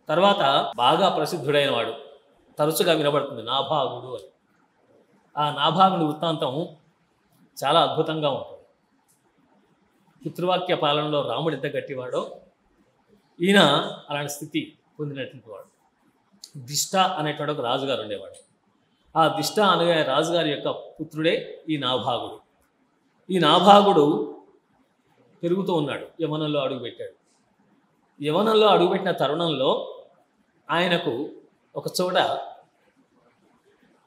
తర్వాత బాగా ప్రసిద్ధుడైన వాడు, తరచుగా వినబడుతుంది నాభాగుడు అని. ఆ నాభాగుడి వృత్తాంతం చాలా అద్భుతంగా ఉంటుంది. పితృవాక్య పాలనలో రాముడు ఎంత గట్టివాడో ఈయన అలాంటి స్థితి పొందినటువంటి వాడు. దిష్ట అనేటువంటి ఒక రాజుగారు ఉండేవాడు. ఆ దిష్ట అనే రాజుగారి యొక్క పుత్రుడే ఈ నాభాగుడు. ఈ నాభాగుడు పెరుగుతూ ఉన్నాడు, యవనంలో అడుగుపెట్టాడు. యవనంలో అడుగుపెట్టిన తరుణంలో ఆయనకు ఒక చోట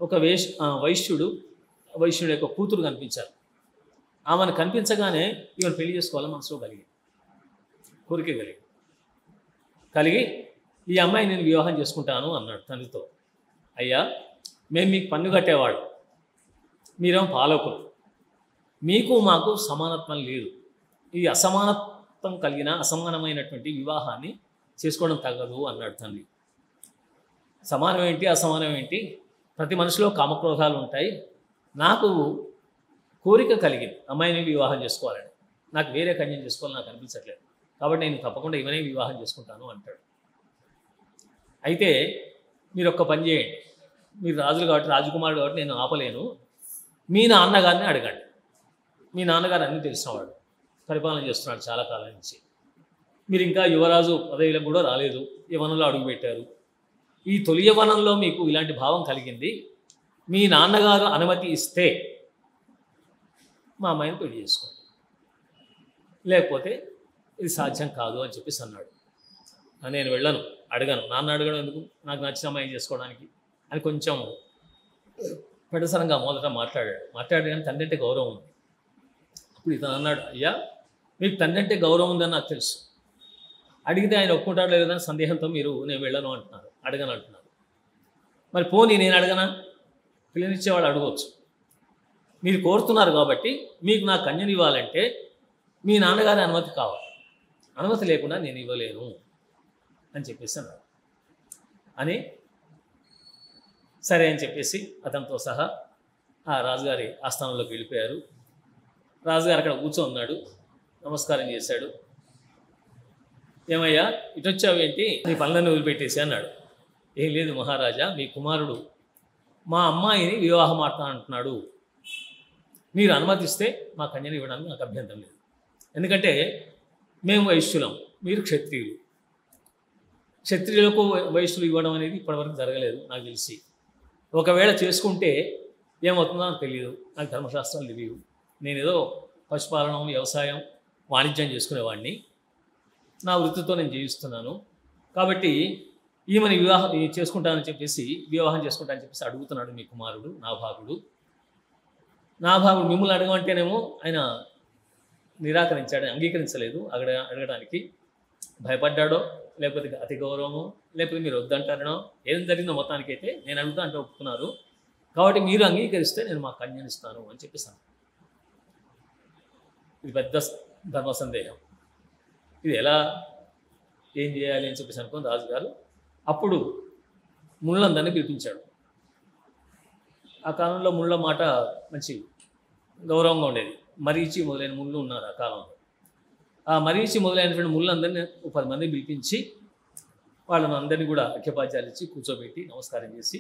ఒక వైశ్యుడు యొక్క కూతురు కనిపించారు. ఆమెను కనిపించగానే ఈమెను పెళ్లి చేసుకోవాలని మనసులో కోరిక కలిగి ఈ అమ్మాయి నేను వివాహం చేసుకుంటాను అన్నాడు తండ్రితో. అయ్యా, మేము మీకు పన్ను కట్టేవాడు, మీరేమో పాలకులు, మీకు మాకు సమానత్వం లేదు. ఈ అసమానత్వం కలిగిన అసమానమైనటువంటి వివాహాన్ని చేసుకోవడం తగదు అన్నాడు తండ్రి. సమానం ఏంటి అసమానం ఏంటి, ప్రతి మనిషిలో కామక్రోధాలు ఉంటాయి. నాకు కోరిక కలిగింది అమ్మాయిని వివాహం చేసుకోవాలని, నాకు వేరే కన్యను చేసుకోవాలని నాకు అనిపించట్లేదు, కాబట్టి నేను తప్పకుండా ఇవనే వివాహం చేసుకుంటాను అంటాడు. అయితే మీరు ఒక్క పని చేయండి, మీరు రాజులు కాబట్టి రాజకుమారుడు కాబట్టి నేను ఆపలేను, మీ నాన్నగారిని అడగండి. మీ నాన్నగారు అన్నీ తెలిసినవాడు, పరిపాలన చేస్తున్నాడు చాలా కాలం నుంచి. మీరు ఇంకా యువరాజు పదవిలకు కూడా రాలేదు, యవనంలో అడుగుపెట్టారు. ఈ తొలి యవనంలో మీకు ఇలాంటి భావం కలిగింది, మీ నాన్నగారు అనుమతి ఇస్తే మా అమ్మాయిని పెళ్లి చేసుకోండి, లేకపోతే ఇది సాధ్యం కాదు అని చెప్పేసి అన్నాడు. నేను వెళ్ళను, అడగను, నాన్న అడగడం ఎందుకు, నాకు నచ్చిన అమ్మాయిని చేసుకోవడానికి అని కొంచెం పెడసరంగా మొదట మాట్లాడాడు కానీ తండ్రి అంటే గౌరవం ఉంది. అప్పుడు ఇతను అన్నాడు, అయ్యా మీకు తండ్రి అంటే గౌరవం ఉందని నాకు తెలుసు, అడిగితే ఆయన ఒప్పుకుంటాడు లేదని సందేహంతో మీరు నేను వెళ్ళను అంటున్నారు, అడగను అంటున్నారు. మరి పోనీ నేను అడగనా, పిల్లనిచ్చేవాడు అడగవచ్చు. మీరు కోరుతున్నారు కాబట్టి మీకు నా కన్యను ఇవ్వాలంటే మీ నాన్నగారి అనుమతి కావాలి, అనుమతి లేకుండా నేను ఇవ్వలేను అని చెప్పేసి అన్నాడు. అని సరే అని చెప్పేసి అతనితో సహా ఆ రాజుగారి ఆస్థానంలోకి వెళ్ళిపోయారు. రాజుగారు అక్కడ కూర్చోన్నాడు, నమస్కారం చేశాడు. ఏమయ్యా ఇటు వచ్చావేంటి, నీ పనులను వదిలిపెట్టేసి అన్నాడు. ఏం లేదు మహారాజా, మీ కుమారుడు మా అమ్మాయిని వివాహం ఆడుతానంటున్నాడు, మీరు అనుమతిస్తే మా కన్యను ఇవ్వడానికి నాకు అభ్యంతరం లేదు. ఎందుకంటే మేము వైశ్యులం, మీరు క్షత్రియులు. క్షత్రియులకు వైశ్యులు ఇవ్వడం అనేది ఇప్పటివరకు జరగలేదు నాకు తెలిసి. ఒకవేళ చేసుకుంటే ఏమవుతుందో నాకు తెలియదు, నాకు ధర్మశాస్త్రాలు తెలియదు. నేనేదో పశుపాలనం, వ్యవసాయం, వాణిజ్యం చేసుకునేవాడిని, నా వృత్తితో నేను జీవిస్తున్నాను. కాబట్టి ఈమెను వివాహం చేసుకుంటానని చెప్పేసి అడుగుతున్నాడు మీ కుమారుడు నాభాగుడు. మిమ్మల్ని అడగమంటేనేమో ఆయన నిరాకరించాడు, అంగీకరించలేదు. అడగడానికి భయపడ్డాడో, లేకపోతే అతి గౌరవమో, లేకపోతే మీరు వద్దంటారనో, ఏం జరిగిందో మొత్తానికి అయితే నేను అడుగుతా అంటే ఒప్పుకున్నారు. కాబట్టి మీరు అంగీకరిస్తే నేను మా కన్యను ఇస్తాను అని చెప్పేసాను. ఇది పెద్ద ధర్మ సందేహం. ఇది ఎలా ఏం చేయాలి అని చెప్పేసి అనుకుని రాజుగారు అప్పుడు ముళ్ళందరినీ పిలిపించాడు. ఆ కాలంలో ముళ్ళ మాట మంచి గౌరవంగా ఉండేది. మరీచి మొదలైన ముళ్ళు ఉన్నారు ఆ కాలంలో. ఆ మరీచి మొదలైనటువంటి ముళ్ళందరినీ 10 మంది పిలిపించి వాళ్ళని అందరినీ కూడా అఖ్యపాద్యాలు ఇచ్చి కూర్చోబెట్టి నమస్కారం చేసి,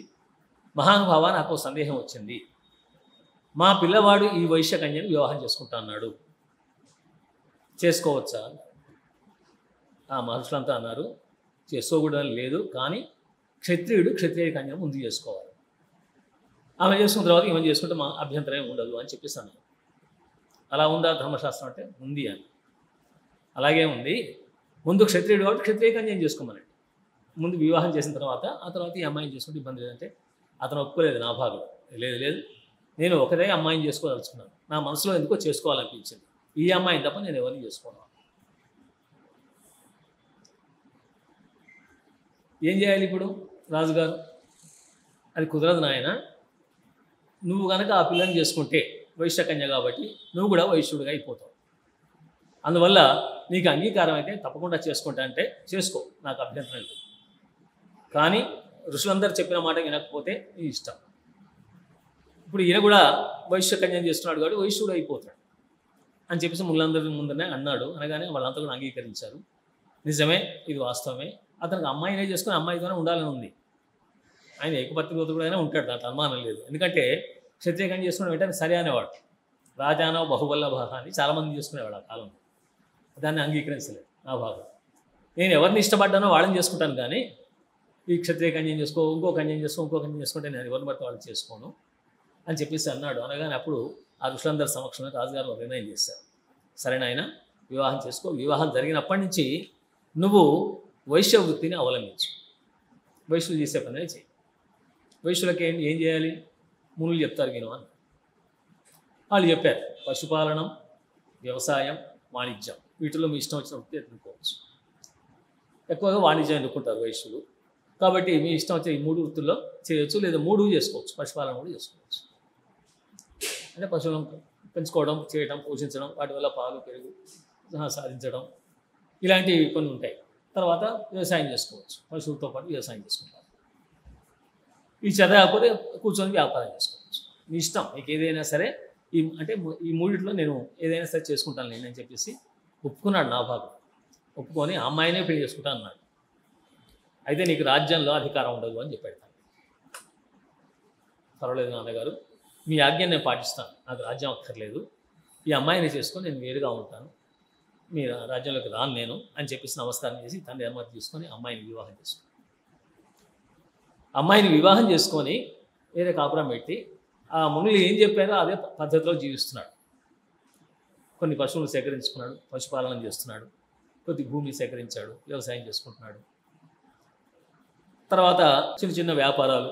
మహానుభావ నాకు సందేహం వచ్చింది, మా పిల్లవాడు ఈ వైశ్య కన్యను వివాహం చేసుకుంటా అన్నాడు, చేసుకోవచ్చా? ఆ మహర్షులంతా అన్నారు, చేసుకోకూడదని లేదు, కానీ క్షత్రియ కన్యను ముందు చేసుకోవాలి, ఆమె చేసుకున్న తర్వాత ఈమెను చేసుకుంటే మా అభ్యంతరం ఉండదు అని చెప్పేసి అన్నారు. అలా ఉందా ధర్మశాస్త్రం అంటే? ఉంది అని. అలాగే ఉంది. ముందు క్షత్రియుడు కాబట్టి క్షత్రియ కన్యను చేసుకోమనండి, ముందు వివాహం చేసిన తర్వాత ఆ తర్వాత ఈ అమ్మాయిని చేసుకుంటే ఇబ్బంది లేదంటే అతను ఒప్పుకోలేదు. నా భాగం లేదు, నేను ఒకదే అమ్మాయిని చేసుకోదలుచుకున్నాను, నా మనసులో ఎందుకో చేసుకోవాలనిపించింది, ఈ అమ్మాయిని తప్ప నేను ఎవరిని చేసుకోను. ఏం చేయాలి ఇప్పుడు రాజుగారు? అది కుదరదు నాయన, నువ్వు కనుక ఆ పిల్లని చేసుకుంటే వైశ్యకన్య కాబట్టి నువ్వు కూడా వైశ్యుడిగా అయిపోతావు, అందువల్ల నీకు అంగీకారం అయితే తప్పకుండా చేసుకుంటా అంటే చేసుకో, నాకు అభ్యంతరం లేదు, కానీ ఋషులందరూ చెప్పిన మాట వినకపోతే నీ ఇష్టం. ఇప్పుడు ఈయన కూడా వైశ్యకన్యను చేస్తున్నాడు కాబట్టి వైశ్యుడు అయిపోతాడు అని చెప్పేసి ముళ్ళందరి ముందరనే అన్నాడు. అనగానే వాళ్ళంతా కూడా అంగీకరించారు. నిజమే, ఇది వాస్తవమే, అతనికి అమ్మాయినే చేసుకుని అమ్మాయితోనే ఉండాలని ఉంది. ఆయన ఏకపత్నివ్రతుడు అయినా ఉంటాడు, దాంట్లో అనుమానం లేదు. ఎందుకంటే క్షత్రియ కన్య చేసుకున్న వెంటనే సరే అనేవాడు. రాజానో బహువల్లభ అని చాలామంది చేసుకునేవాడు ఆ కాలంలో. దాన్ని అంగీకరించలేదు నా భాగం. నేను ఎవరిని ఇష్టపడ్డానో వాళ్ళని చేసుకుంటాను, కానీ ఈ క్షత్రియ కన్యం చేసుకో, ఇంకో కన్యం చేసుకో, ఇంకో కన్యం చేసుకుంటే నేను ఎవరిని పడితే వాళ్ళు చేసుకోను అని చెప్పేసి అన్నాడు. అనగానే అప్పుడు ఆ ఋషులందరి సమక్షంలో రాజుగారు నిర్ణయం చేశారు. సరే నాయన, వివాహం చేసుకో. వివాహం జరిగినప్పటి నుంచి నువ్వు వైశ్య వృత్తిని అవలంబించు. వైశ్యులు చేసే పని చేయి. వైశ్యులకి ఏం చేయాలి? మునులు చెప్తారు విను అని వాళ్ళు చెప్పారు. పశుపాలనం, వ్యవసాయం, వాణిజ్యం, వీటిలో మీ ఇష్టం వచ్చిన వృత్తి ఎన్నుకోవచ్చు. ఎక్కువగా వాణిజ్యం ఎన్నుకుంటారు వైశ్యులు. కాబట్టి మీ ఇష్టం వచ్చే ఈ 3 వృత్తుల్లో చేయొచ్చు, లేదా 3 చేసుకోవచ్చు. పశుపాలన కూడా చేసుకోవచ్చు. అంటే పశువులను పెంచుకోవడం, చేయడం, పోషించడం, వాటి వల్ల పాలు, పెరుగు సాధించడం, ఇలాంటివి కొన్ని ఉంటాయి. తర్వాత వ్యవసాయం చేసుకోవచ్చు. పశువులతో పాటు వ్యవసాయం చేసుకుంటారు. ఈ చదవకపోతే కూర్చొని వ్యాపారం చేసుకోవచ్చు. మీ ఇష్టం, మీకు ఏదైనా సరే. ఈ మూడిట్లో నేను ఏదైనా సరే చేసుకుంటాను నేను అని చెప్పేసి ఒప్పుకున్నాడు నాభాగు. ఒప్పుకొని ఆ అమ్మాయినే పెళ్లి చేసుకుంటాను అన్నాడు. అయితే నీకు రాజ్యంలో అధికారం ఉండదు అని చెప్పాడు. పర్వాలేదు నాన్నగారు, మీ ఆజ్ఞ నేను పాటిస్తాను, నాకు రాజ్యం అక్కర్లేదు, ఈ అమ్మాయిని చేసుకొని నేను వేరుగా ఉంటాను, మీ రాజ్యంలోకి రాను నేను అని చెప్పేసి నమస్కారం చేసి తండ్రి అనుమతి తీసుకొని అమ్మాయిని వివాహం చేసుకున్నాను. అమ్మాయిని వివాహం చేసుకొని వేరే కాపురం పెట్టి ఆ మునులు ఏం చెప్పారో అదే పద్ధతిలో జీవిస్తున్నాడు. కొన్ని పశువులు సేకరించుకున్నాడు, పశుపాలన చేస్తున్నాడు, కొద్ది భూమి సేకరించాడు, వ్యవసాయం చేసుకుంటున్నాడు. తర్వాత చిన్న చిన్న వ్యాపారాలు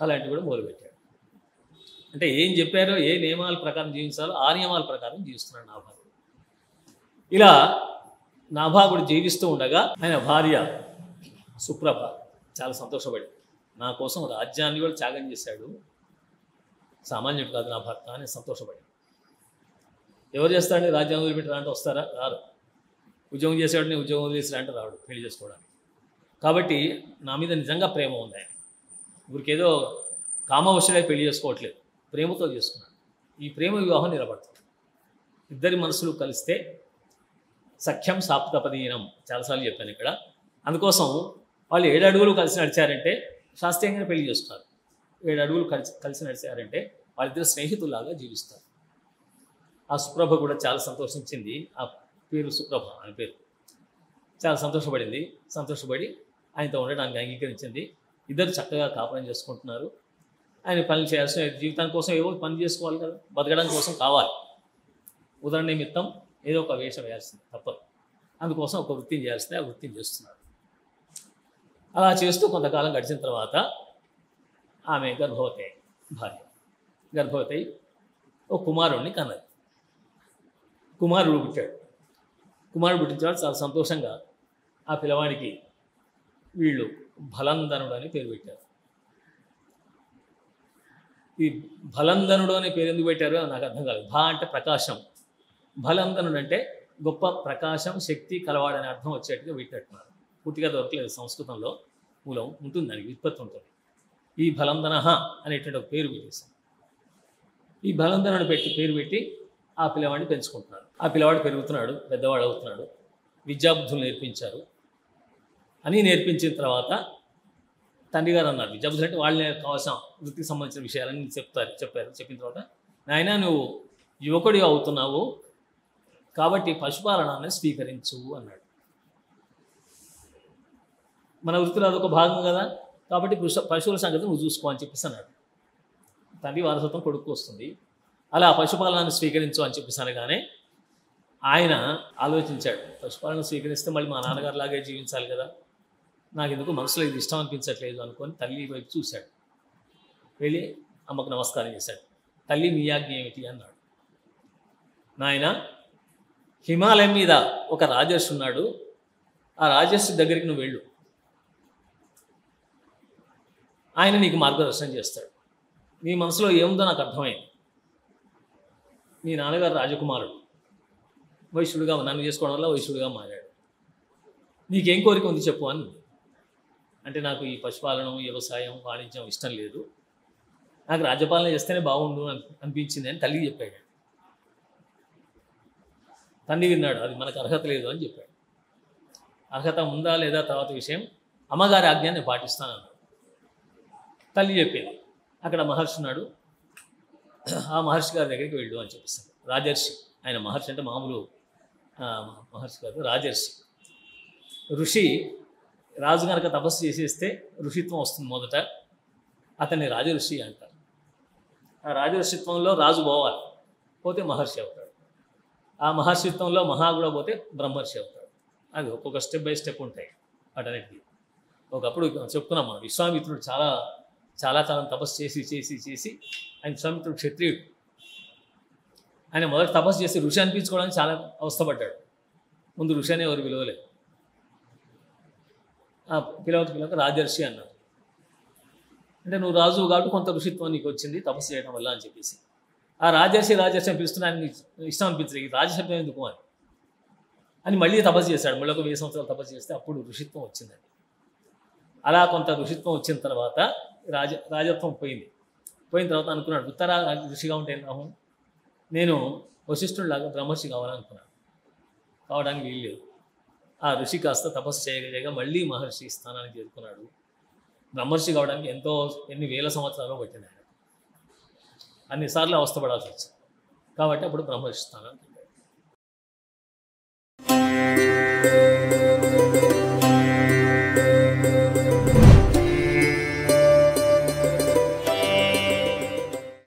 అలాంటివి కూడా మొదలుపెట్టాడు. అంటే ఏం చెప్పారో, ఏ నియమాల ప్రకారం జీవించాలో ఆ నియమాల ప్రకారం జీవిస్తున్నాడు నాభాగుడు. ఇలా నాభాగుడు జీవిస్తూ ఉండగా ఆయన భార్య సుప్రభ చాలా సంతోషపడింది. నా కోసం రాజ్యాన్ని కూడా త్యాగం చేశాడు, సామాన్యుడు కాదు నా భర్త అని సంతోషపడింది. ఎవరు చేస్తారండి రాజ్యాన్ని వదిలిపెట్టి అంటే వస్తారా? రారు. ఉద్యోగం చేసేవాడిని ఉద్యోగం వదిలేసి అంటే రాడు పెళ్లి చేసుకోవడానికి. కాబట్టి నా మీద నిజంగా ప్రేమ ఉంది. ఆయన ఊరికేదో కామవశులై పెళ్లి చేసుకోవట్లేదు, ప్రేమతో చేసుకున్నాడు. ఈ ప్రేమ వివాహం నిలబడుతుంది. ఇద్దరి మనసులు కలిస్తే సఖ్యం సాప్తపదీనం చాలాసార్లు చెప్పాను ఇక్కడ. అందుకోసం వాళ్ళు 7 అడుగులు కలిసి నడిచారంటే శాస్త్రీయంగా పెళ్లి చేస్తున్నారు. 7 అడుగులు కలిసి నడిచారంటే వాళ్ళిద్దరు స్నేహితుల్లాగా జీవిస్తారు. ఆ సుప్రభ కూడా చాలా సంతోషించింది. ఆ పేరు సుప్రభ అని పేరు. చాలా సంతోషపడి ఆయనతో ఉండడానికి అంగీకరించింది. ఇద్దరు చక్కగా కాపురం చేసుకుంటున్నారు. ఆయన పనులు చేయాల్సిన జీవితాని కోసం ఏవో పని చేసుకోవాలి కదా, బతకడం కోసం కావాలి. ఉదాహరణ నిమిత్తం ఏదో ఒక వేషం వేయాల్సింది తప్పదు. అందుకోసం ఒక వృత్తిని చేయాల్సిందే, ఆ వృత్తిని చేస్తున్నాడు. అలా చేస్తూ కొంతకాలం గడిచిన తర్వాత ఆమె భార్య గర్భవతి ఒక కుమారుడిని కన్నది. కుమారుడు పుట్టించాడు. చాలా సంతోషంగా ఆ పిల్లవాడికి వీళ్ళు బలంధనుడు అని పేరు పెట్టారు. ఈ బలంధనుడు అనే పేరు ఎందుకు పెట్టారో నాకు అర్థం కాలేదు. భా అంటే ప్రకాశం, బలంధనుడు అంటే గొప్ప ప్రకాశం, శక్తి కలవాడనే అర్థం వచ్చేట్టుగా పెట్టినట్టున్నారు. పూర్తిగా దొరకలేదు సంస్కృతంలో, మూలం ఉంటుంది, దానికి వ్యుత్పత్తి ఉంటుంది. ఈ బలంధన అనేటువంటి ఒక పేరు పెట్టేశాం. ఈ బలంధనుడు పేరు పెట్టి ఆ పిల్లవాడిని పెంచుకుంటున్నాడు. ఆ పిల్లవాడు పెరుగుతున్నాడు, పెద్దవాడు అవుతున్నాడు. విద్యాబుద్ధులు నేర్పించారు. అని నేర్పించిన తర్వాత తండ్రి గారు అన్నారు, విద్యాబుద్ధులు అంటే వాళ్ళని కావాల్సిన వృత్తికి సంబంధించిన విషయాలన్నీ చెప్పారు. చెప్పిన తర్వాత, నాయన నువ్వు యువకుడిగా అవుతున్నావు కాబట్టి పశుపాలనాన్ని స్వీకరించు అన్నాడు. మన వృత్తిలో అదొక భాగం కదా, కాబట్టి పశువుల సంగతి నువ్వు చూసుకో అని చెప్పేసి అన్నాడు. తండ్రి వారసత్వం కొడుకు వస్తుంది, అలా పశుపాలనాన్ని స్వీకరించు అని చెప్పేసి అనగానే ఆయన ఆలోచించాడు. పశుపాలన స్వీకరిస్తే మళ్ళీ మా నాన్నగారు లాగే జీవించాలి కదా, నాకు ఎందుకు మనసులో ఇది ఇష్టం అనిపించట్లేదు అనుకొని తల్లి వైపు చూశాడు. వెళ్ళి అమ్మకు నమస్కారం చేశాడు. తల్లి మీ ఆజ్ఞ ఏమిటి అన్నాడు. నాయన, హిమాలయం మీద ఒక రాజర్షి ఉన్నాడు, ఆ రాజర్షి దగ్గరికి నువ్వు వెళ్ళు, ఆయన నీకు మార్గదర్శనం చేస్తాడు. నీ మనసులో ఏముందో నాకు అర్థమైంది. మీ నాన్నగారు రాజకుమారుడు, వైశ్యుడిగా నన్ను చేసుకోవడం వల్ల వైశ్యుడిగా మారాడు. నీకేం కోరిక ఉంది చెప్పు అని. అంటే నాకు ఈ పశుపాలనం, వ్యవసాయం, వాణిజ్యం ఇష్టం లేదు, నాకు రాజ్యపాలన చేస్తేనే బాగుండు అనిపించింది అని తల్లికి చెప్పాడు. తండ్రి విన్నాడు, అది మనకు అర్హత లేదు అని చెప్పాడు. అర్హత ఉందా లేదా తర్వాత విషయం, అమ్మగారి ఆజ్ఞాన్ని పాటిస్తానన్నాడు. తల్లి చెప్పింది. అక్కడ మహర్షి ఉన్నాడు, ఆ మహర్షి గారి దగ్గరికి వెళ్ళు అని చెప్పిస్తాడు. రాజర్షి, ఆయన మహర్షి అంటే మామూలు మహర్షి కాదు, రాజర్షి. ఋషి రాజు కనుక తపస్సు చేసేస్తే ఋషిత్వం వస్తుంది మొదట, అతన్ని రాజఋషి అంటారు. ఆ రాజఋషిత్వంలో రాజు పోవాలి, పోతే మహర్షి అవుతాడు. ఆ మహర్షిత్వంలో మహా కూడా పోతే బ్రహ్మర్షి అవుతాడు. అది ఒక్కొక్క స్టెప్ బై స్టెప్ ఉంటాయి వాటన్నిటికీ. ఒకప్పుడు చెప్పుకున్నాం మనం, విశ్వామిత్రుడు చాలా చాలా చాలా తపస్సు చేసి చేసి చేసి ఆయన విశ్వామిత్రుడు క్షత్రియుడు. ఆయన మొదట తపస్సు చేసి ఋషి అనిపించుకోవడానికి చాలా అవస్థపడ్డాడు. ముందు ఋషి అనే ఎవరు పిలవలేదు. పిలవక రాజర్షి అన్నారు. అంటే నువ్వు రాజు కాబట్టి కొంత ఋషిత్వం నీకు వచ్చింది తపస్సు చేయడం వల్ల అని చెప్పేసి. ఆ రాజర్షి అని పిలుస్తున్నా ఆయనకి ఇష్టం అనిపించలేదు, ఈ రాజశబ్దం ఎందుకు అని మళ్ళీ తపస్సు చేశాడు. మళ్ళీ ఒక 1000 సంవత్సరాలు తపస్సు చేస్తే అప్పుడు ఋషిత్వం వచ్చిందండి. అలా కొంత ఋషిత్వం వచ్చిన తర్వాత రాజత్వం పోయిన తర్వాత అనుకున్నాడు, ఉత్తర ఋషిగా ఉంటే లాభం, నేను వశిష్ఠుడిలాగా బ్రహ్మర్షి కావాలనుకున్నాడు. కావడానికి వీల్లేదు. ఆ ఋషి కాస్త తపస్సు చేయగలిగా మళ్ళీ మహర్షి స్థానానికి చేరుకున్నాడు. బ్రహ్మర్షి కావడానికి ఎన్ని వేల సంవత్సరాలు పట్టింది ఆయన. అన్నిసార్లు అవస్థపడాల్సి వచ్చింది. కాబట్టి అప్పుడు బ్రహ్మర్షి స్థానానికి